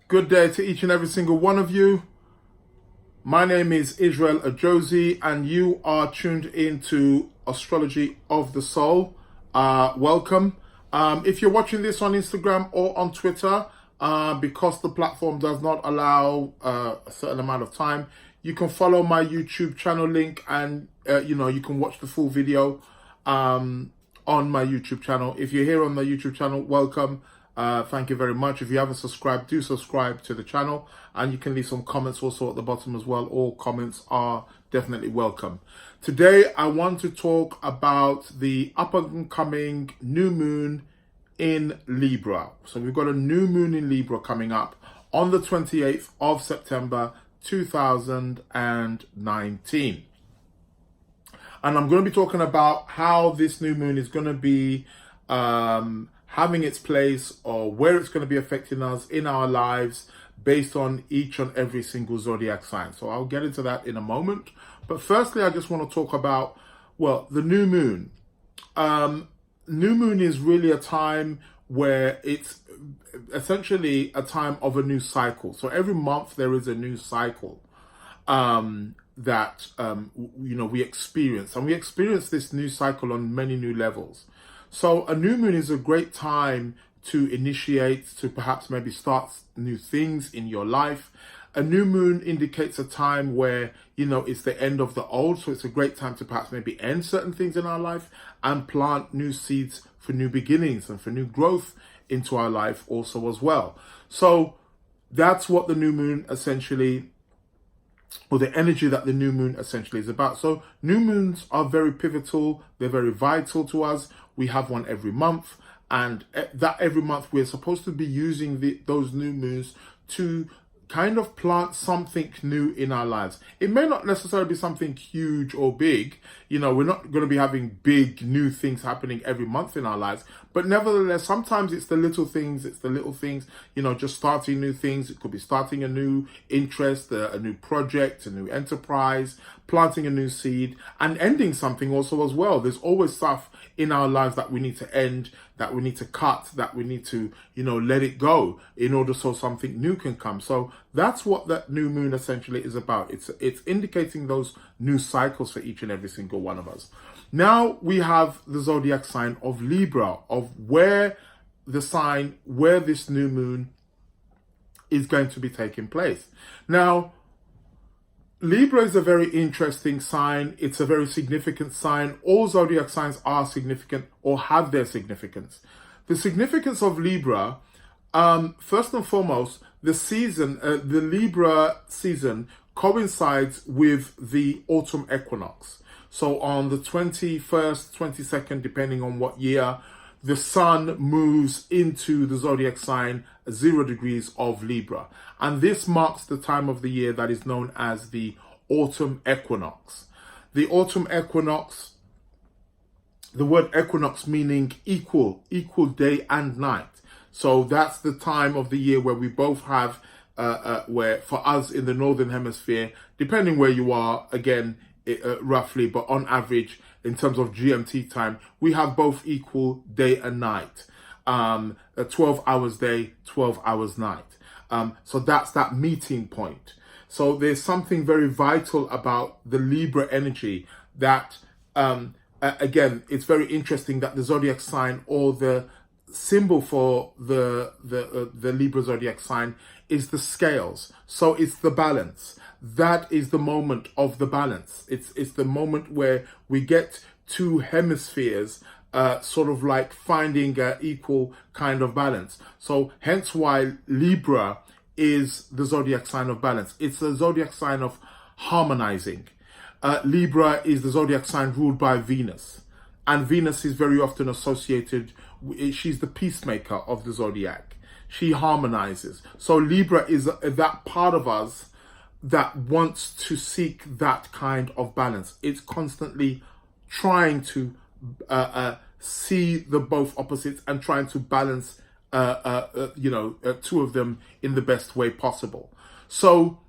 Good day to each and every single one of you. My name is Israel Ajosi, and you are tuned into Astrology of the Soul. Welcome. If you're watching this on Instagram or on Twitter, because the platform does not allow a certain amount of time, you can follow my YouTube channel link, and you can watch the full video on my YouTube channel. If you're here on the YouTube channel, welcome. Thank you very much. If you haven't subscribed, do subscribe to the channel, and you can leave some comments also at the bottom as well. All comments are definitely welcome. Today, I want to talk about the up and coming new moon in Libra. So we've got a new moon in Libra coming up on the 28th of September 2019. And I'm going to be talking about how this new moon is going to be having its place, or where it's going to be affecting us in our lives based on each and every single zodiac sign. So I'll get into that in a moment. But firstly, I just want to talk about, the new moon. New moon is really a time where it's essentially a time of a new cycle. So every month there is a new cycle that we experience, and we experience this new cycle on many new levels. So a new moon is a great time to initiate, to perhaps maybe start new things in your life. A new moon indicates a time where, it's the end of the old. So it's a great time to perhaps maybe end certain things in our life and plant new seeds for new beginnings and for new growth into our life also as well. So that's what the new moon essentially, or the energy that the new moon essentially is about. So new moons are very pivotal. They're very vital to us. We have one every month, and that every month we're supposed to be using those new moons to kind of plant something new in our lives. It may not necessarily be something huge or big. We're not going to be having big new things happening every month in our lives. But nevertheless, sometimes it's the little things. Just starting new things. It could be starting a new interest, a new project, a new enterprise, planting a new seed, and ending something also as well. There's always stuff in our lives that we need to end, that we need to cut, that we need to, let it go in order so something new can come. So that's what that new moon essentially is about. It's indicating those new cycles for each and every single one of us. Now we have the zodiac sign of Libra, of where this new moon is going to be taking place. Now, Libra is a very interesting sign. It's a very significant sign. All zodiac signs are significant or have their significance. The significance of Libra, first and foremost, the Libra season coincides with the autumn equinox. So on the 21st, 22nd, depending on what year, the sun moves into the zodiac sign 0 degrees of Libra. And this marks the time of the year that is known as the autumn equinox. The autumn equinox, the word equinox meaning equal day and night. So that's the time of the year where we both have, where for us in the Northern Hemisphere, depending where you are, again, roughly, but on average, in terms of GMT time, we have both equal day and night. 12 hours day, 12 hours night. So that's that meeting point. So there's something very vital about the Libra energy that, again, it's very interesting that the zodiac sign, or the symbol for the Libra zodiac sign, is the scales. So it's the balance. That is the moment of the balance. It's the moment where we get two hemispheres sort of like finding an equal kind of balance. So hence why Libra is the zodiac sign of balance. It's the zodiac sign of harmonizing. Libra is the zodiac sign ruled by Venus. And Venus is very often associated, she's the peacemaker of the zodiac. She harmonizes. So Libra is that part of us that wants to seek that kind of balance. It's constantly trying to see the both opposites and trying to balance two of them in the best way possible. So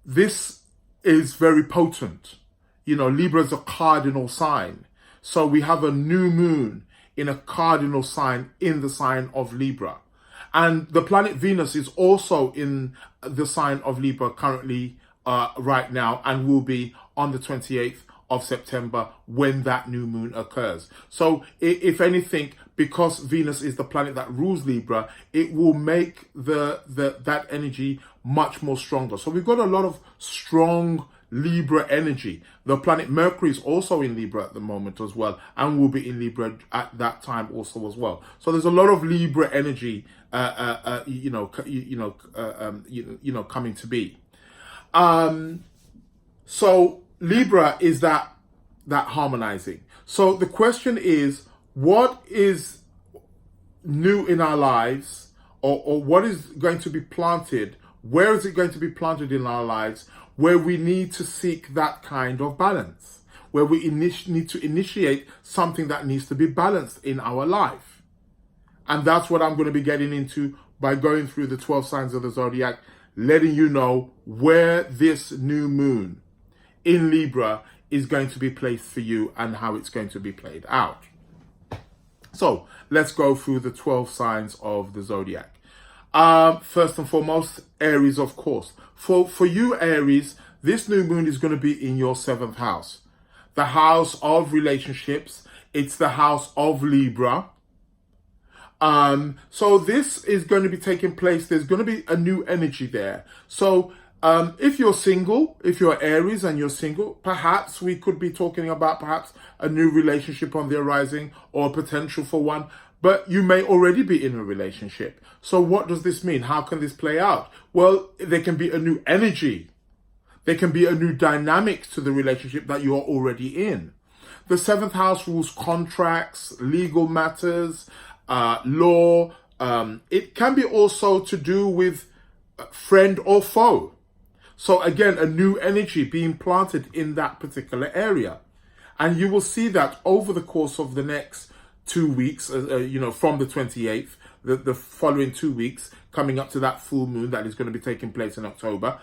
this is very potent. Libra is a cardinal sign. So we have a new moon in a cardinal sign in the sign of Libra. And the planet Venus is also in the sign of Libra currently right now, and will be on the 28th of September when that new moon occurs. So if anything, because Venus is the planet that rules Libra, it will make that energy much more stronger. So we've got a lot of strong Libra energy. The planet Mercury is also in Libra at the moment as well, and will be in Libra at that time also as well. So there's a lot of Libra energy, coming to be. So Libra is that harmonizing. So the question is, what is new in our lives, or what is going to be planted? Where is it going to be planted in our lives where we need to seek that kind of balance, where we need to initiate something that needs to be balanced in our life? And that's what I'm going to be getting into by going through the 12 signs of the zodiac, letting you know where this new moon in Libra is going to be placed for you and how it's going to be played out. So let's go through the 12 signs of the zodiac. First and foremost, Aries, of course. For you, Aries, this new moon is going to be in your 7th house, the house of relationships. It's the house of Libra. So this is going to be taking place. There's going to be a new energy there. So if you're single, if you're Aries and you're single, perhaps we could be talking about perhaps a new relationship on the horizon, or potential for one. But you may already be in a relationship. So what does this mean? How can this play out? Well, there can be a new energy. There can be a new dynamic to the relationship that you're already in. The 7th house rules contracts, legal matters, law. It can be also to do with friend or foe. So again, a new energy being planted in that particular area. And you will see that over the course of the next 2 weeks, from the 28th, the following 2 weeks, coming up to that full moon that is going to be taking place in October,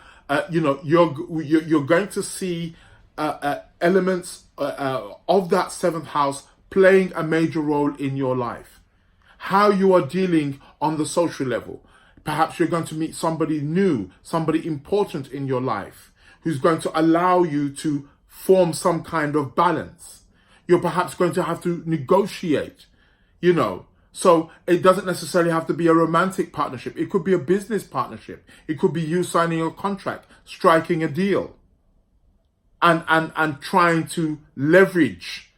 you're going to see elements of that 7th house playing a major role in your life. How you are dealing on the social level. Perhaps you're going to meet somebody new, somebody important in your life, who's going to allow you to form some kind of balance. You're perhaps going to have to negotiate, So it doesn't necessarily have to be a romantic partnership. It could be a business partnership. It could be you signing a contract, striking a deal, and trying to leverage,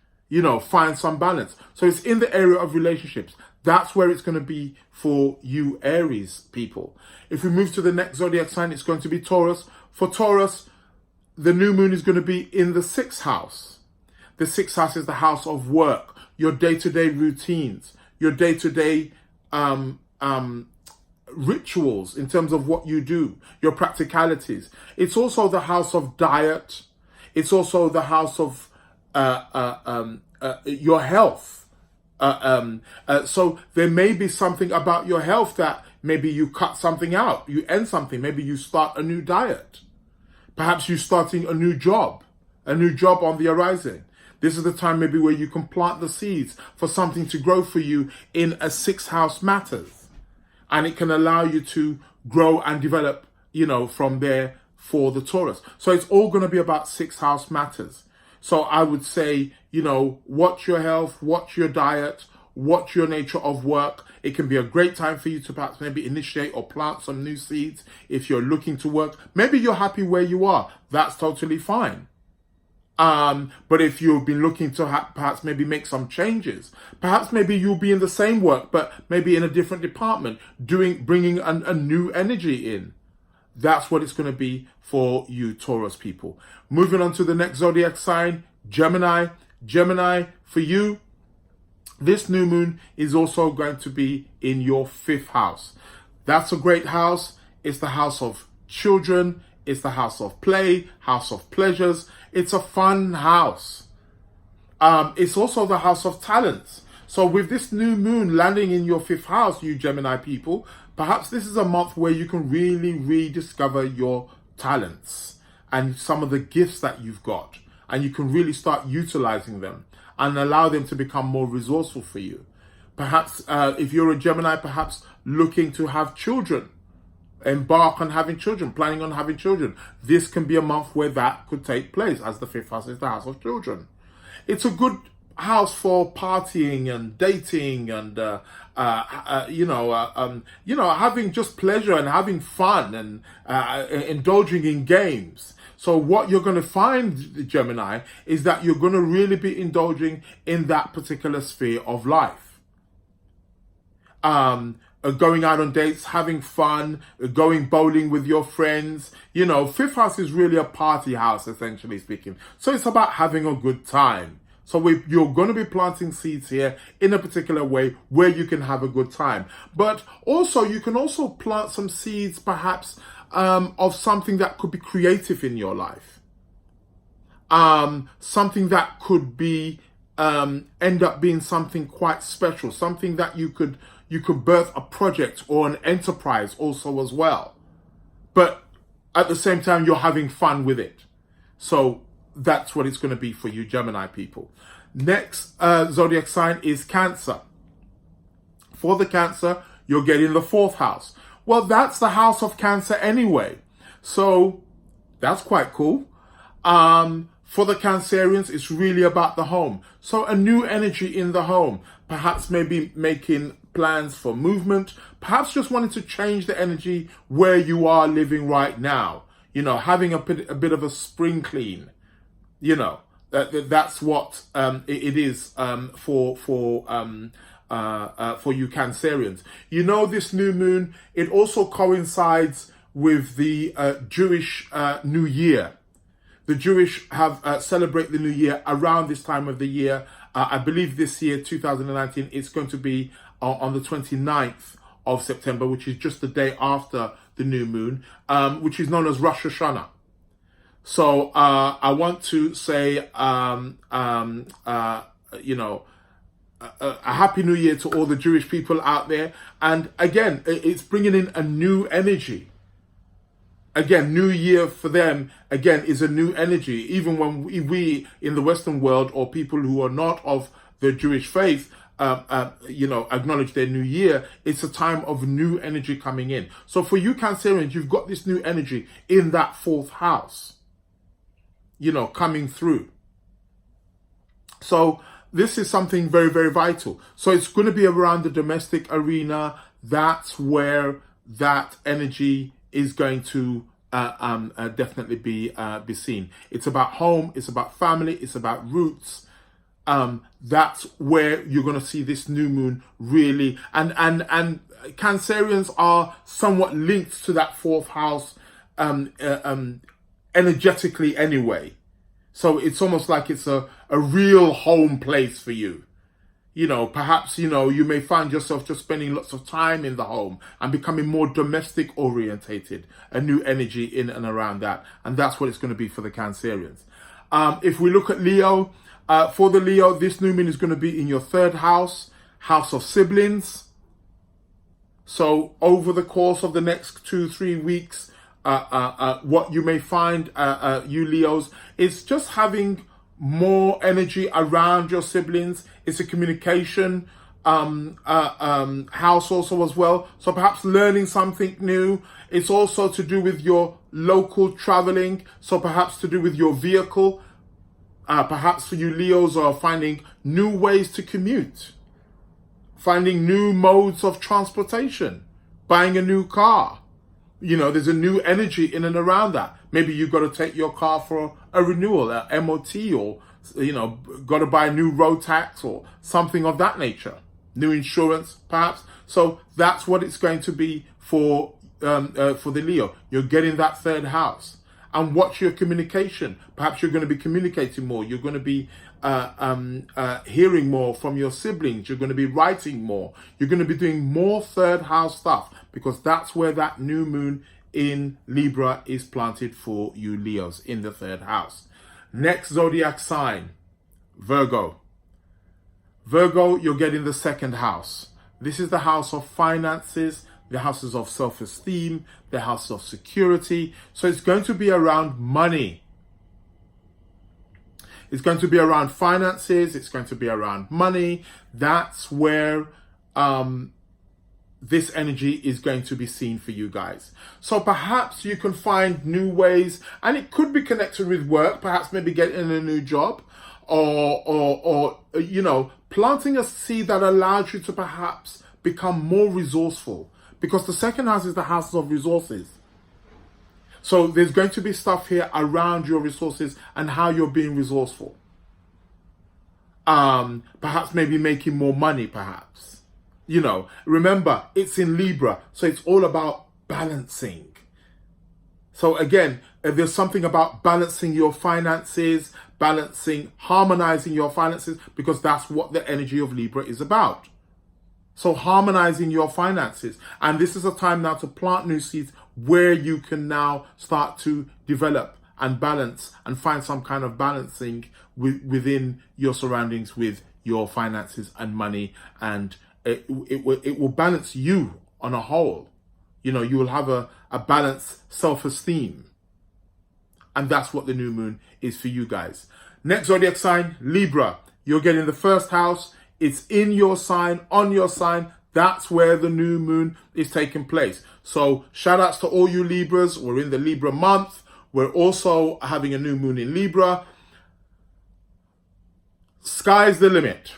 find some balance. So it's in the area of relationships. That's where it's going to be for you Aries people. If we move to the next zodiac sign, it's going to be Taurus. For Taurus, the new moon is going to be in the 6th house. The 6th house is the house of work, your day-to-day routines, your day-to-day rituals in terms of what you do, your practicalities. It's also the house of diet. It's also the house of your health. So there may be something about your health that maybe you cut something out, you end something, maybe you start a new diet. Perhaps you're starting a new job on the horizon. This is the time maybe where you can plant the seeds for something to grow for you in a 6th house matters. And it can allow you to grow and develop, from there for the Taurus. So it's all going to be about 6th house matters. So I would say, watch your health, watch your diet, watch your nature of work. It can be a great time for you to perhaps maybe initiate or plant some new seeds if you're looking to work. Maybe you're happy where you are. That's totally fine. But if you've been looking to perhaps maybe make some changes, perhaps maybe you'll be in the same work, but maybe in a different department, bringing a new energy in. That's what it's going to be for you Taurus people. Moving on to the next zodiac sign, Gemini. Gemini, for you, this new moon is also going to be in your 5th house. That's a great house. It's the house of children. It's the house of play, house of pleasures. It's a fun house. It's also the house of talents. So with this new moon landing in your 5th house, you Gemini people, perhaps this is a month where you can really rediscover your talents and some of the gifts that you've got. And you can really start utilizing them and allow them to become more resourceful for you. Perhaps if you're a Gemini, perhaps looking to have children, embark on having children, planning on having children. This can be a month where that could take place, as the 5th house is the house of children. It's a good house for partying and dating and having just pleasure and having fun and indulging in games. So what you're going to find, Gemini, is that you're going to really be indulging in that particular sphere of life. Going out on dates, having fun, going bowling with your friends. 5th house is really a party house, essentially speaking. So it's about having a good time. So you're going to be planting seeds here in a particular way where you can have a good time. But also, you can also plant some seeds, perhaps, of something that could be creative in your life. Something that could be end up being something quite special. Something that you could birth a project or an enterprise also as well. But at the same time, you're having fun with it. So that's what it's going to be for you, Gemini people. Next zodiac sign is Cancer. For the Cancer, you're getting the 4th house. Well, that's the house of Cancer anyway. So that's quite cool. For the Cancerians, it's really about the home. So a new energy in the home. Perhaps maybe making plans for movement. Perhaps just wanting to change the energy where you are living right now. Having a bit of a spring clean. That's what it is for you Cancerians. This new moon, it also coincides with the Jewish New Year. The Jewish have celebrate the New Year around this time of the year. I believe this year, 2019, it's going to be on the 29th of September, which is just the day after the new moon, which is known as Rosh Hashanah. So I want to say, a happy new year to all the Jewish people out there. And again, it's bringing in a new energy. Again, new year for them, again, is a new energy. Even when we in the Western world, or people who are not of the Jewish faith, acknowledge their new year, it's a time of new energy coming in. So for you Cancerians, you've got this new energy in that 4th house, coming through. So this is something very, very vital. So it's going to be around the domestic arena. That's where that energy is going to definitely be seen. It's about home. It's about family. It's about roots. That's where you're going to see this new moon really. And Cancerians are somewhat linked to that 4th house energetically anyway. So it's almost like it's a real home place for you. Perhaps, you may find yourself just spending lots of time in the home and becoming more domestic orientated, a new energy in and around that. And that's what it's going to be for the Cancerians. If we look at Leo, for the Leo, this new moon is going to be in your 3rd house, house of siblings. So over the course of the next 2-3 weeks, what you may find, you Leos, is just having more energy around your siblings. It's a communication house also as well. So perhaps learning something new. It's also to do with your local traveling. So perhaps to do with your vehicle. Perhaps for you Leos are finding new ways to commute. Finding new modes of transportation. Buying a new car. There's a new energy in and around that. Maybe you've got to take your car for a renewal, a MOT, or, got to buy a new road tax or something of that nature. New insurance, perhaps. So that's what it's going to be for the Leo. You're getting that 3rd house. And watch your communication. Perhaps you're going to be communicating more. You're going to be hearing more from your siblings. You're going to be writing more. You're going to be doing more 3rd house stuff, because that's where that new moon in Libra is planted for you Leos, in the 3rd house. Next zodiac sign, Virgo. Virgo, you're getting the 2nd house. This is the house of finances, the houses of self-esteem, the house of security. So it's going to be around money. It's going to be around finances. It's going to be around money. That's where this energy is going to be seen for you guys. So perhaps you can find new ways, and it could be connected with work, perhaps maybe getting a new job, or you know, planting a seed that allows you to perhaps become more resourceful, because the second house is the house of resources. So there's going to be stuff here around your resources and how you're being resourceful. Perhaps maybe making more money, perhaps. You know, remember, it's in Libra, so it's all about balancing. So again, if there's something about balancing your finances, harmonizing your finances, because that's what the energy of Libra is about. So harmonizing your finances. And this is a time now to plant new seeds where you can now start to develop and balance and find some kind of balancing within your surroundings with your finances and money, and it will balance you on a whole. You know, you will have a balanced self-esteem. And that's what the new moon is for you guys. Next zodiac sign, Libra. You're getting the first house. It's in your sign, on your sign. That's where the new moon is taking place. So shout outs to all you Libras. We're in the Libra month. We're also having a new moon in Libra. Sky's the limit.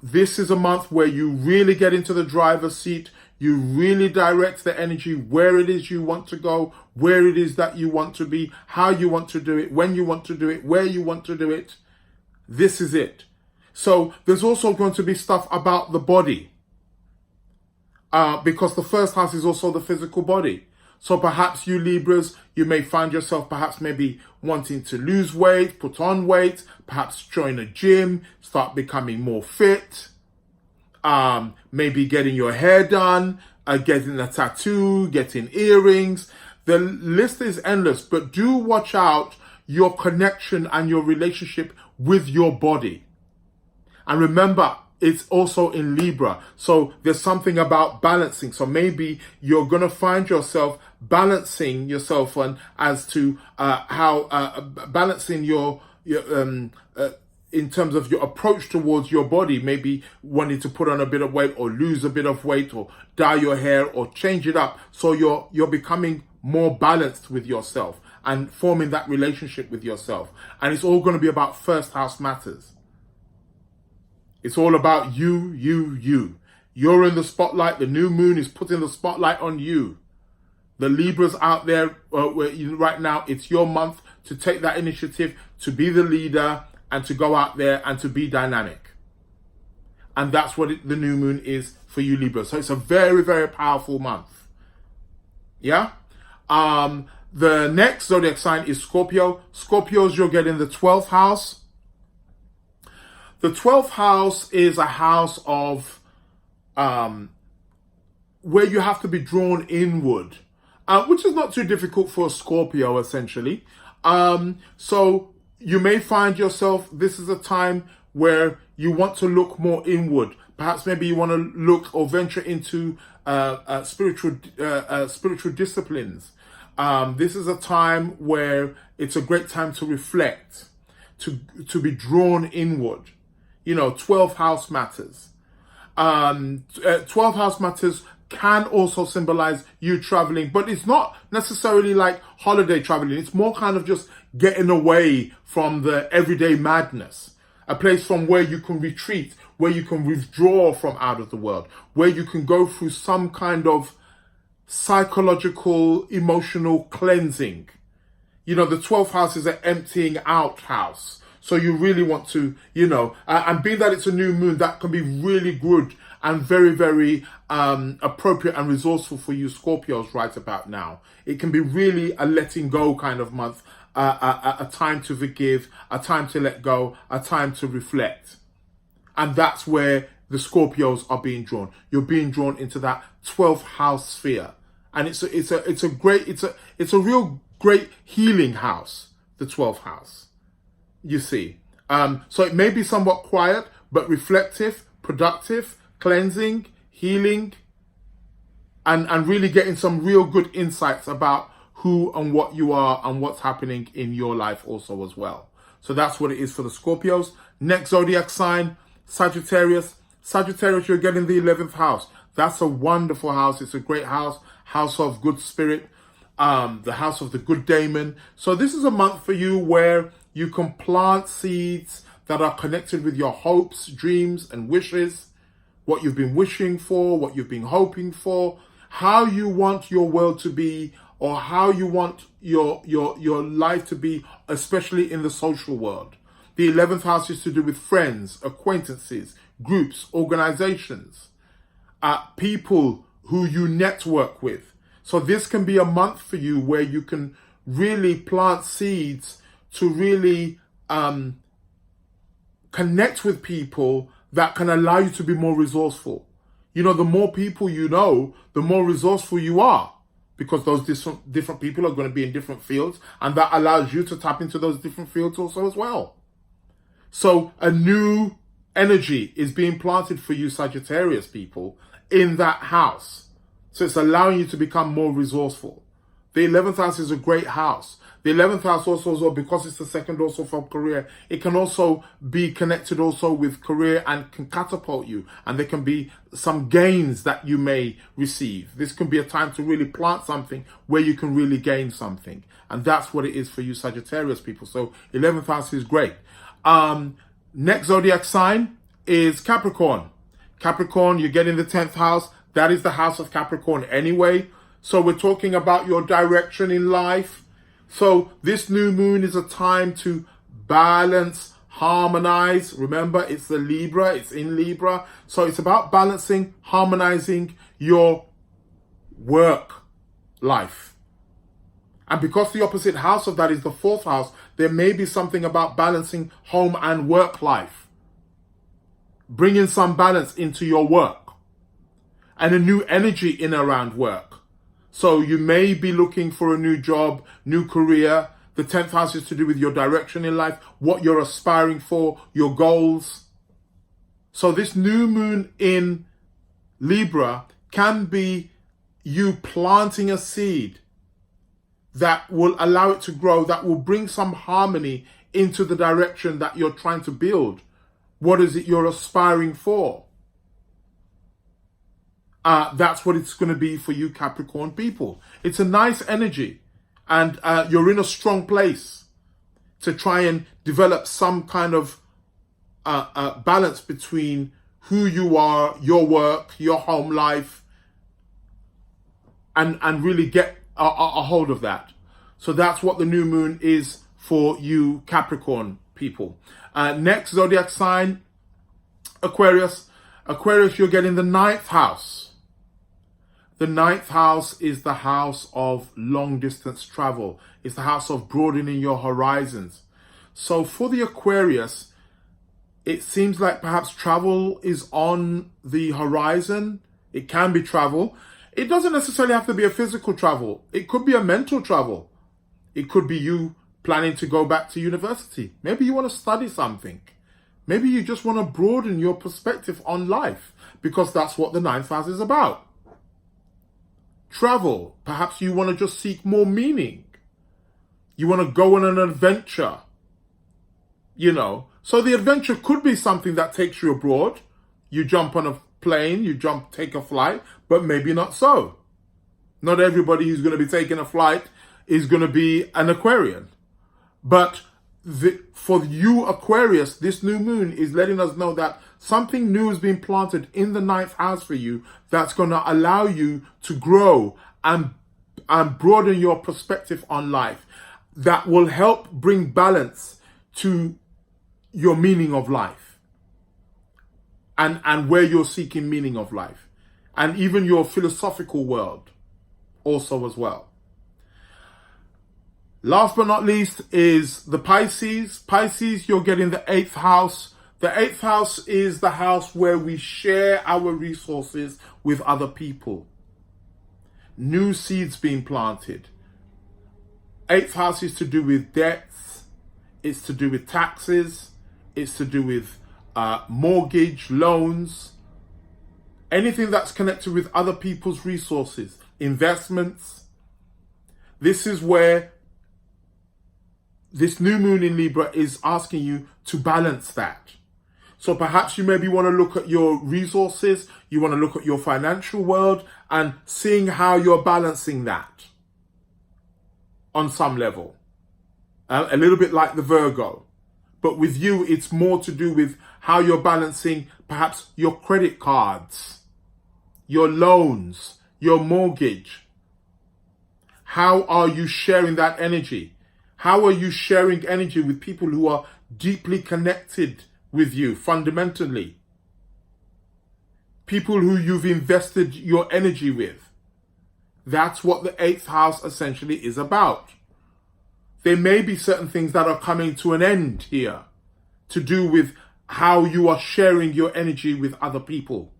This is a month where you really get into the driver's seat. You really direct the energy where it is you want to go, where it is that you want to be, how you want to do it, when you want to do it, where you want to do it. This is it. So there's also going to be stuff about the body, because the first house is also the physical body. So perhaps you Libras, you may find yourself perhaps maybe wanting to lose weight, put on weight, perhaps join a gym, start becoming more fit, maybe getting your hair done, getting a tattoo, getting earrings. The list is endless, but do watch out your connection and your relationship with your body. And remember, it's also in Libra. So there's something about balancing. So maybe you're going to find yourself balancing yourself on as to how balancing your in terms of your approach towards your body, maybe wanting to put on a bit of weight or lose a bit of weight or dye your hair or change it up. So you're becoming more balanced with yourself and forming that relationship with yourself. And it's all going to be about first house matters. It's all about you. You're in the spotlight. The new moon is putting the spotlight on you. The Libras out there right now, it's your month to take that initiative, to be the leader, and to go out there and to be dynamic. And that's what the new moon is for you Libras. So it's a very, very powerful month. Yeah? The next zodiac sign is Scorpio. Scorpios, you're getting the 12th house. The 12th house is a house of where you have to be drawn inward, which is not too difficult for a Scorpio, essentially. So you may find yourself, this is a time where you want to look more inward. Perhaps maybe you want to look or venture into spiritual disciplines. This is a time where it's a great time to reflect, to be drawn inward. You know, 12th house matters. 12th house matters can also symbolize you traveling, but it's not necessarily like holiday traveling. It's more kind of just getting away from the everyday madness. A place from where you can retreat, where you can withdraw from out of the world, where you can go through some kind of psychological, emotional cleansing. You know, the 12th house is an emptying out house. So you really want to, you know, and being that it's a new moon, that can be really good and very, very appropriate and resourceful for you Scorpios right about now. It can be really a letting go kind of month, a time to forgive, a time to let go, a time to reflect. And that's where the Scorpios are being drawn. You're being drawn into that 12th house sphere. And it's a real great healing house, the 12th house. You see, so it may be somewhat quiet, but reflective, productive, cleansing, healing, and really getting some real good insights about who and what you are and what's happening in your life also as well. So that's what it is for the Scorpios. Next zodiac sign, Sagittarius. Sagittarius, you're getting the 11th house. That's a wonderful house. It's a great house. House of good spirit. The house of the good daemon. So this is a month for you where you can plant seeds that are connected with your hopes, dreams, and wishes. What you've been wishing for, what you've been hoping for, how you want your world to be, or how you want your life to be, especially in the social world. The 11th house is to do with friends, acquaintances, groups, organizations, people who you network with. So this can be a month for you where you can really plant seeds to really connect with people that can allow you to be more resourceful. You know, the more people you know, the more resourceful you are, because those different people are going to be in different fields, and that allows you to tap into those different fields also as well. So a new energy is being planted for you, Sagittarius people, in that house. So it's allowing you to become more resourceful. The 11th house is a great house. The 11th house also, because it's the second also for career, it can also be connected also with career and can catapult you. And there can be some gains that you may receive. This can be a time to really plant something where you can really gain something. And that's what it is for you, Sagittarius people. So 11th house is great. Next zodiac sign is Capricorn. Capricorn, you're getting the 10th house. That is the house of Capricorn anyway. So we're talking about your direction in life. So this new moon is a time to balance, harmonize. Remember, it's the Libra, it's in Libra. So it's about balancing, harmonizing your work life. And because the opposite house of that is the 4th house, there may be something about balancing home and work life. Bringing some balance into your work. And a new energy in around work. So you may be looking for a new job, new career. The 10th house is to do with your direction in life, what you're aspiring for, your goals. So this new moon in Libra can be you planting a seed that will allow it to grow, that will bring some harmony into the direction that you're trying to build. What is it you're aspiring for? That's what it's going to be for you, Capricorn people. It's a nice energy, and you're in a strong place to try and develop some kind of balance between who you are, your work, your home life, and really get a hold of that. So that's what the new moon is for you, Capricorn people. Next zodiac sign, Aquarius. Aquarius, you're getting the 9th house. The 9th house is the house of long distance travel. It's the house of broadening your horizons. So for the Aquarius, it seems like perhaps travel is on the horizon. It can be travel. It doesn't necessarily have to be a physical travel. It could be a mental travel. It could be you planning to go back to university. Maybe you want to study something. Maybe you just want to broaden your perspective on life, because that's what the 9th house is about. Travel. Perhaps you want to just seek more meaning. You want to go on an adventure. You know. So the adventure could be something that takes you abroad. You jump on a plane, take a flight, but maybe not so. Not everybody who's going to be taking a flight is going to be an Aquarian. But for you, Aquarius, this new moon is letting us know that something new has been planted in the 9th house for you that's going to allow you to grow and broaden your perspective on life. That will help bring balance to your meaning of life and where you're seeking meaning of life, and even your philosophical world also as well. Last but not least is the Pisces. Pisces, you're getting the 8th house. The 8th house is the house where we share our resources with other people. New seeds being planted. 8th house is to do with debts. It's to do with taxes. It's to do with mortgage, loans. Anything that's connected with other people's resources. Investments. This is where this new moon in Libra is asking you to balance that. So perhaps you maybe want to look at your resources, you want to look at your financial world and seeing how you're balancing that on some level. A little bit like the Virgo. But with you, it's more to do with how you're balancing perhaps your credit cards, your loans, your mortgage. How are you sharing that energy? How are you sharing energy with people who are deeply connected with you fundamentally? People who you've invested your energy with. That's what the 8th house essentially is about. There may be certain things that are coming to an end here to do with how you are sharing your energy with other people.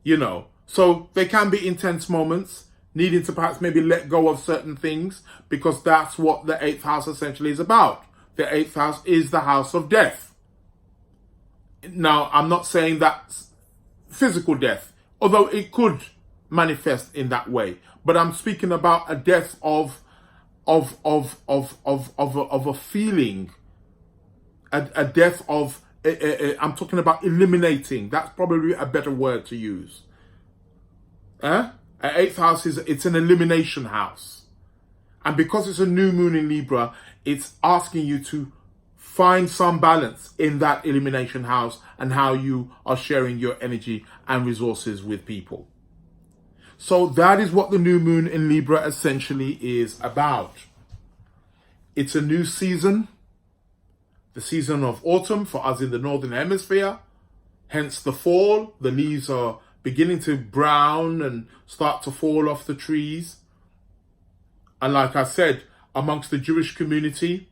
You know, so there can be intense moments, needing to perhaps maybe let go of certain things, because that's what the 8th house essentially is about. The 8th house is the house of death. Now, I'm not saying that's physical death, although it could manifest in that way. But I'm speaking about a death of a feeling, a death of, I'm talking about eliminating. That's probably a better word to use. An 8th house it's an elimination house. And because it's a new moon in Libra, it's asking you to find some balance in that elimination house and how you are sharing your energy and resources with people. So that is what the new moon in Libra essentially is about. It's a new season, the season of autumn for us in the Northern Hemisphere, hence the fall. The leaves are beginning to brown and start to fall off the trees. And like I said, amongst the Jewish community,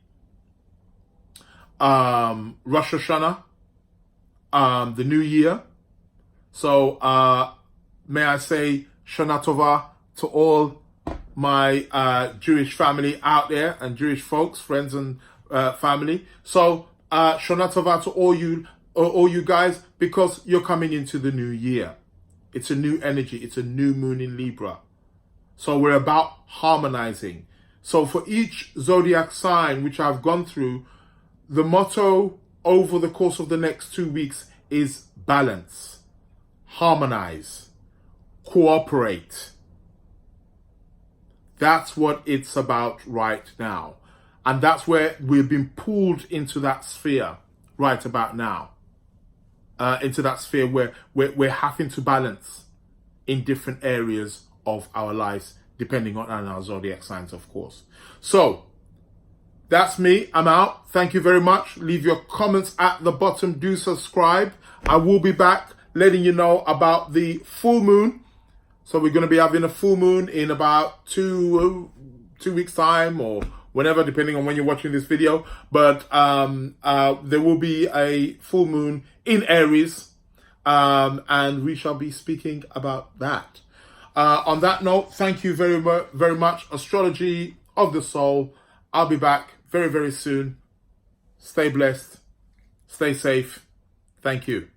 Rosh Hashanah, the new year. So may I say Shana Tova to all my Jewish family out there and Jewish folks, friends and family. So Shana Tova to all you guys, because you're coming into the new year. It's a new energy. It's a new moon in Libra. So we're about harmonizing. So for each zodiac sign which I've gone through, the motto over the course of the next 2 weeks is balance, harmonize, cooperate. That's what it's about right now. And that's where we've been pulled into that sphere right about now. Into that sphere where we're having to balance in different areas of our lives, depending on our zodiac signs, of course. So that's me. I'm out. Thank you very much. Leave your comments at the bottom. Do subscribe. I will be back letting you know about the full moon. So we're going to be having a full moon in about two weeks time, or whenever, depending on when you're watching this video. But there will be a full moon in Aries, and we shall be speaking about that. On that note, thank you very much. Astrology of the Soul. I'll be back very, very soon. Stay blessed. Stay safe. Thank you.